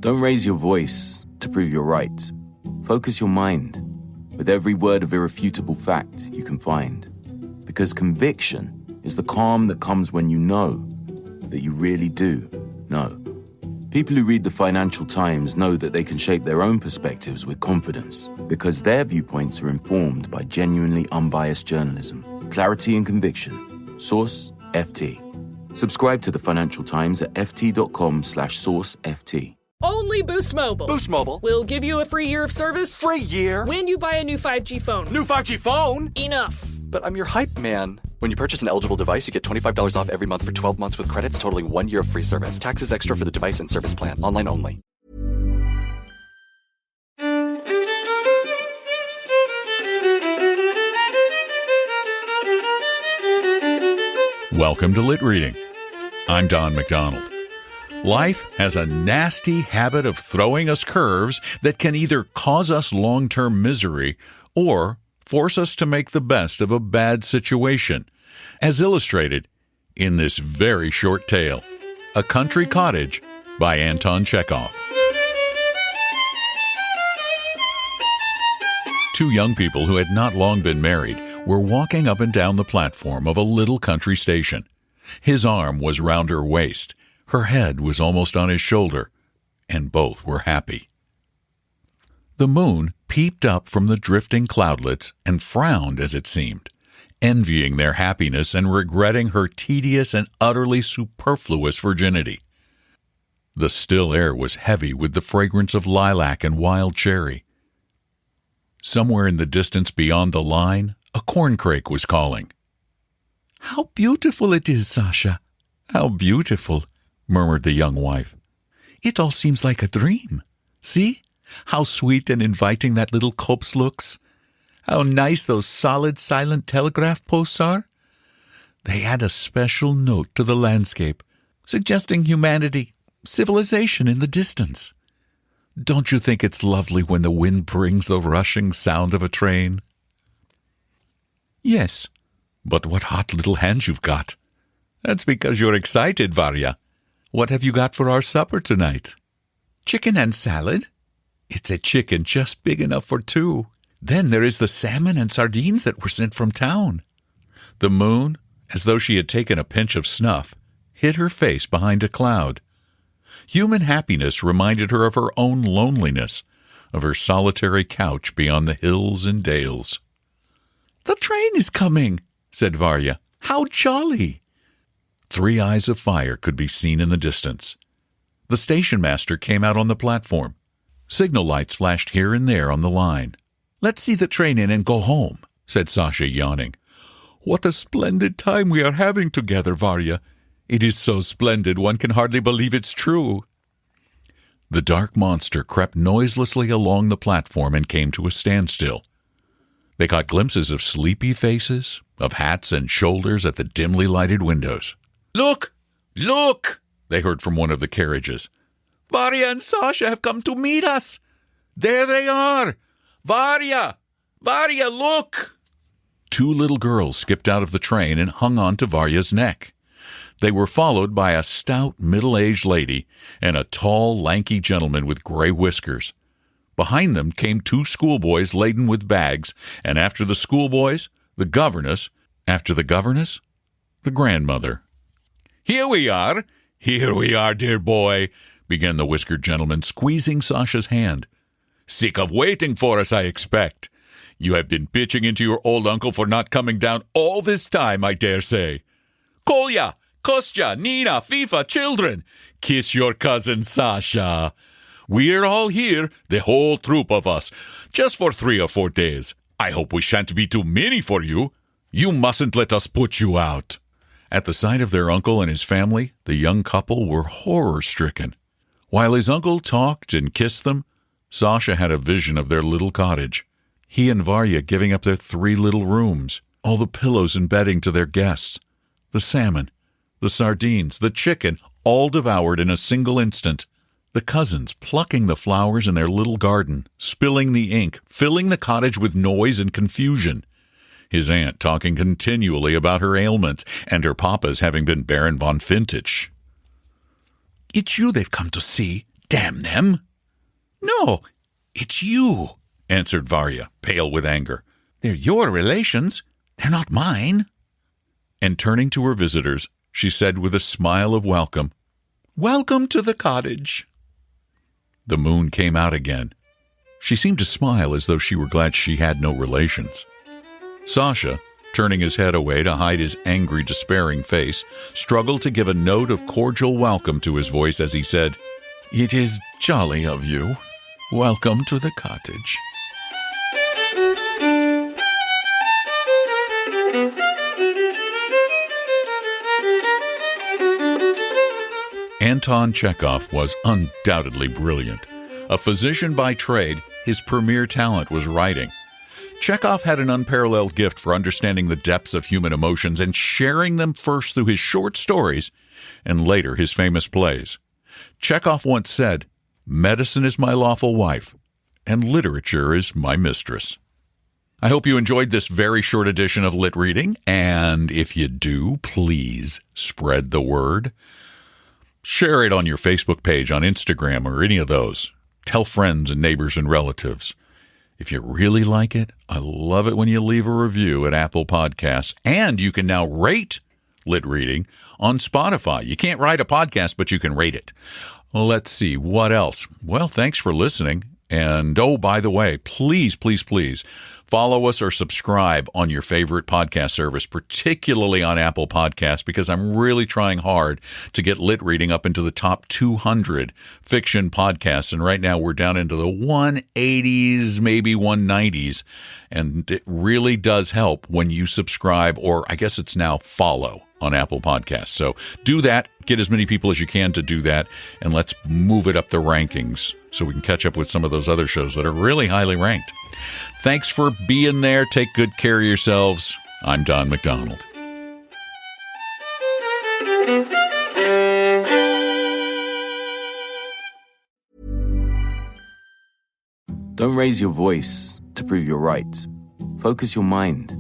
Don't raise your voice to prove you're right. Focus your mind with every word of irrefutable fact you can find. Because conviction is the calm that comes when you know that you really do know. People who read the Financial Times know that they can shape their own perspectives with confidence because their viewpoints are informed by genuinely unbiased journalism. Clarity and conviction. Source, FT. Subscribe to the Financial Times at ft.com/sourceft. Only Boost Mobile. Boost Mobile We'll give you a free year of service. Free year? When you buy a new 5G phone. New 5G phone? Enough. But I'm your hype man. When you purchase an eligible device, you get $25 off every month for 12 months with credits totaling 1 year of free service. Taxes extra for the device and service plan. Online only. Welcome to LitReading. I'm Don McDonald. Life has a nasty habit of throwing us curves that can either cause us long-term misery or force us to make the best of a bad situation, as illustrated in this very short tale, A Country Cottage by Anton Chekhov. Two young people who had not long been married were walking up and down the platform of a little country station. His arm was round her waist, her head was almost on his shoulder, and both were happy. The moon peeped up from the drifting cloudlets and frowned, as it seemed, envying their happiness and regretting her tedious and utterly superfluous virginity. The still air was heavy with the fragrance of lilac and wild cherry. Somewhere in the distance beyond the line, a corncrake was calling. "How beautiful it is, Sasha! How beautiful!" murmured the young wife. "It all seems like a dream. See? How sweet and inviting that little copse looks. How nice those solid, silent telegraph posts are. They add a special note to the landscape, suggesting humanity, civilization in the distance. Don't you think it's lovely when the wind brings the rushing sound of a train?" "Yes, but what hot little hands you've got." "That's because you're excited, Varya. What have you got for our supper tonight?" "Chicken and salad." "It's a chicken just big enough for two. Then there is the salmon and sardines that were sent from town." The moon, as though she had taken a pinch of snuff, hid her face behind a cloud. Human happiness reminded her of her own loneliness, of her solitary couch beyond the hills and dales. "The train is coming," said Varya. "How jolly!" 3 eyes of fire could be seen in the distance. The station master came out on the platform. Signal lights flashed here and there on the line. "Let's see the train in and go home," said Sasha, yawning. "What a splendid time we are having together, Varya. It is so splendid one can hardly believe it's true." The dark monster crept noiselessly along the platform and came to a standstill. They caught glimpses of sleepy faces, of hats and shoulders at the dimly lighted windows. "Look! Look!" they heard from one of the carriages. "Varya and Sasha have come to meet us! There they are! Varya! Varya, look!" 2 little girls skipped out of the train and hung on to Varya's neck. They were followed by a stout, middle-aged lady and a tall, lanky gentleman with gray whiskers. Behind them came 2 schoolboys laden with bags, and after the schoolboys, the governess. After the governess, the grandmother. Here we are, dear boy," began the whiskered gentleman, squeezing Sasha's hand. "Sick of waiting for us, I expect. You have been bitching into your old uncle for not coming down all this time, I dare say. Kolya, Kostya, Nina, Fifa, children, kiss your cousin Sasha. We're all here, the whole troop of us, just for 3 or 4 days. I hope we shan't be too many for you. You mustn't let us put you out." At the sight of their uncle and his family, the young couple were horror-stricken. While his uncle talked and kissed them, Sasha had a vision of their little cottage. He and Varya giving up their 3 little rooms, all the pillows and bedding to their guests, the salmon, the sardines, the chicken, all devoured in a single instant. The cousins plucking the flowers in their little garden, spilling the ink, filling the cottage with noise and confusion. His aunt talking continually about her ailments, and her papa's having been Baron von Fintich. "It's you they've come to see. Damn them! No, it's you, answered Varya, pale with anger. They're your relations. They're not mine. And turning to her visitors, she said with a smile of welcome, Welcome to the cottage. The moon came out again. She seemed to smile as though she were glad she had no relations. Sasha, turning his head away to hide his angry, despairing face, struggled to give a note of cordial welcome to his voice as he said, It is jolly of you. Welcome to the cottage. Anton Chekhov was undoubtedly brilliant. A physician by trade, his premier talent was writing. Chekhov had an unparalleled gift for understanding the depths of human emotions and sharing them first through his short stories and later his famous plays. Chekhov once said, Medicine is my lawful wife, and literature is my mistress. I hope you enjoyed this very short edition of Lit Reading, and if you do, please spread the word. Share it on your Facebook page, on Instagram, or any of those. Tell friends and neighbors and relatives. If you really like it, I love it when you leave a review at Apple Podcasts. And you can now rate Lit Reading on Spotify. You can't write a podcast, but you can rate it. Well, let's see. What else? Well, thanks for listening. And, oh, by the way, please, please, please follow us or subscribe on your favorite podcast service, particularly on Apple Podcasts, because I'm really trying hard to get Lit Reading up into the top 200 fiction podcasts. And right now we're down into the 180s, maybe 190s. And it really does help when you subscribe, or I guess it's now follow on Apple Podcasts. So do that. Get as many people as you can to do that. And let's move it up the rankings so we can catch up with some of those other shows that are really highly ranked. Thanks for being there. Take good care of yourselves. I'm Don McDonald. Don't raise your voice to prove you're right. Focus your mind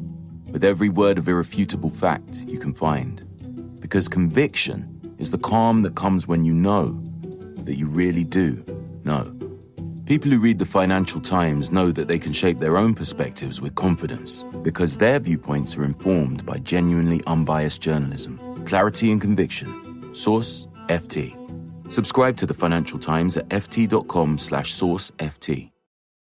with every word of irrefutable fact you can find. Because conviction is the calm that comes when you know that you really do know. People who read the Financial Times know that they can shape their own perspectives with confidence because their viewpoints are informed by genuinely unbiased journalism. Clarity and conviction. Source, FT. Subscribe to the Financial Times at ft.com/sourceft.